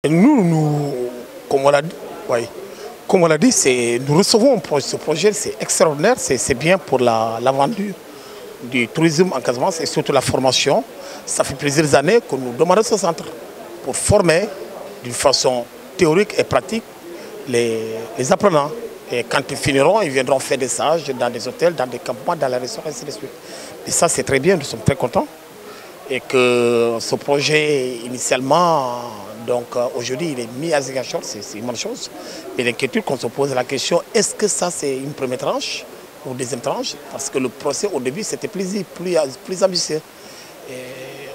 Comme on l'a dit, oui. Comme on l'a dit, nous recevons ce projet, c'est extraordinaire, c'est bien pour la vendue du tourisme en Casamance et surtout la formation. Ça fait plusieurs années que nous demandons ce centre pour former d'une façon théorique et pratique les apprenants. Et quand ils finiront, ils viendront faire des stages dans des hôtels, dans des campements, dans la restauration, ainsi de suite. Et ça, c'est très bien, nous sommes très contents. Et que ce projet, initialement, donc aujourd'hui, il est mis à Ziguinchor, c'est une bonne chose. Mais l'inquiétude qu'on se pose la question, est-ce que ça, c'est une première tranche ou deuxième tranche? Parce que le procès, au début, c'était plus ambitieux.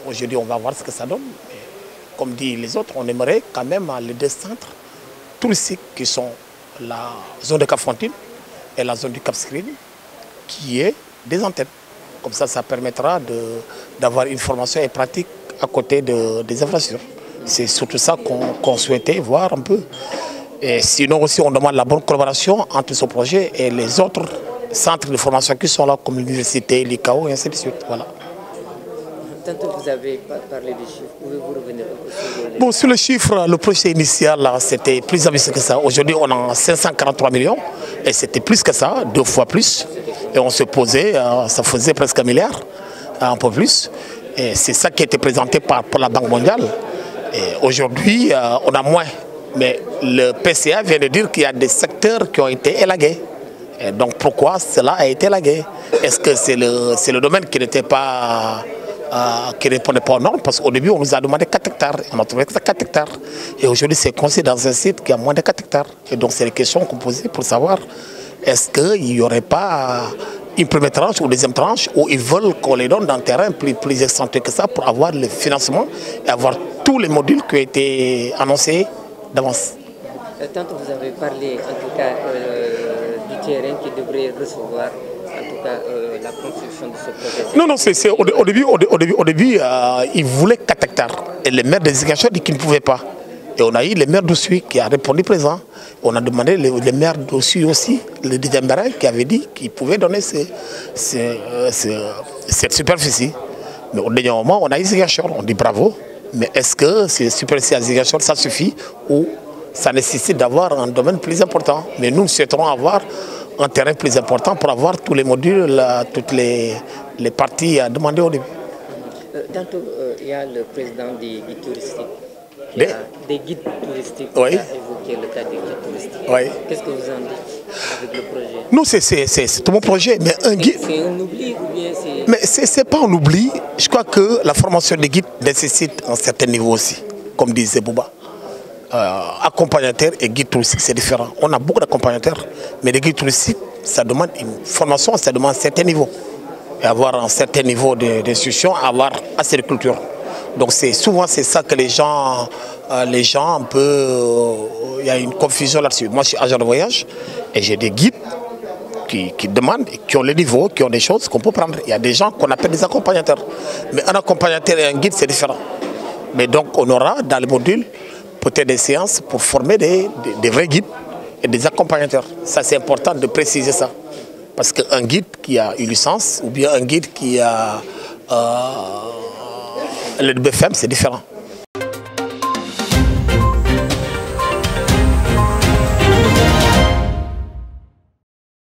Aujourd'hui, on va voir ce que ça donne. Et comme disent les autres, on aimerait quand même les deux centres touristiques qui sont la zone de Cap-Fantine et la zone du Cap-Skirring, qui est des antennes. Comme ça, ça permettra d'avoir une formation et pratique à côté des infrastructures. C'est surtout ça qu'on souhaitait voir un peu. Et sinon aussi, on demande la bonne collaboration entre ce projet et les autres centres de formation qui sont là, comme l'université, l'ICAO et ainsi de suite. Voilà. Tantôt vous avez parlé des chiffres, pouvez-vous revenir sur les... Bon, sur le chiffre, le projet initial, c'était plus ambitieux que ça. Aujourd'hui, on a 543 millions et c'était plus que ça, 2 fois plus. Et on se posait, ça faisait presque 1 milliard, un peu plus. Et c'est ça qui a été présenté par la Banque mondiale. Et aujourd'hui, on a moins. Mais le PCA vient de dire qu'il y a des secteurs qui ont été élagués. Et donc pourquoi cela a été élagué? Est-ce que c'est le domaine qui n'était pas... qui ne répondait pas aux normes, parce qu'au début on nous a demandé 4 hectares, on a trouvé que c'est 4 hectares. Et aujourd'hui c'est considéré dans un site qui a moins de 4 hectares. Et donc c'est les questions qu'on posait pour savoir est-ce qu'il n'y aurait pas une première tranche ou deuxième tranche où ils veulent qu'on les donne dans un terrain plus excentré que ça pour avoir le financement et avoir tous les modules qui ont été annoncés d'avance. Tantôt vous avez parlé en tout cas du terrain qui devrait recevoir en tout cas la construction de ce projet. Non, au début, ils voulaient 4 hectares. Et le maire de Ziguinchor dit qu'il ne pouvait pas. Et on a eu le maire d'Ossui qui a répondu présent. On a demandé le maire d'Ossui aussi, le deuxième maire, qui avait dit qu'il pouvait donner cette superficie. Mais au dernier moment, on a eu Ziguinchor, on dit bravo. Mais est-ce que cette superficie à Ziguinchor, ça suffit ou ça nécessite d'avoir un domaine plus important? Mais nous souhaiterons avoir un terrain plus important pour avoir tous les modules, toutes les parties demandées au début. Tantôt, il y a le président des guides touristiques. Des guides touristiques oui. Qui a évoqué le cas des guides touristiques. Oui. Qu'est-ce que vous en dites avec le projet? Non, c'est tout mon projet. Mais un guide. C'est un oubli ou bien c'est... Mais c'est pas un oubli. Je crois que la formation des guides nécessite un certain niveau aussi, comme disait Bouba. Accompagnateur et guide touristique, c'est différent. On a beaucoup d'accompagnateurs, mais les guides touristiques, ça demande une formation, ça demande un certain niveau. Et avoir un certain niveau d'instruction, avoir assez de culture. Donc souvent c'est ça que les gens un peu, il y a une confusion là-dessus. Moi je suis agent de voyage et j'ai des guides qui demandent, qui ont le niveau, qui ont des choses qu'on peut prendre. Il y a des gens qu'on appelle des accompagnateurs. Mais un accompagnateur et un guide c'est différent. Mais donc on aura dans le module peut-être des séances pour former des vrais guides et des accompagnateurs. Ça c'est important de préciser ça. Parce qu'un guide qui a une licence ou bien un guide qui a le BFM, c'est différent.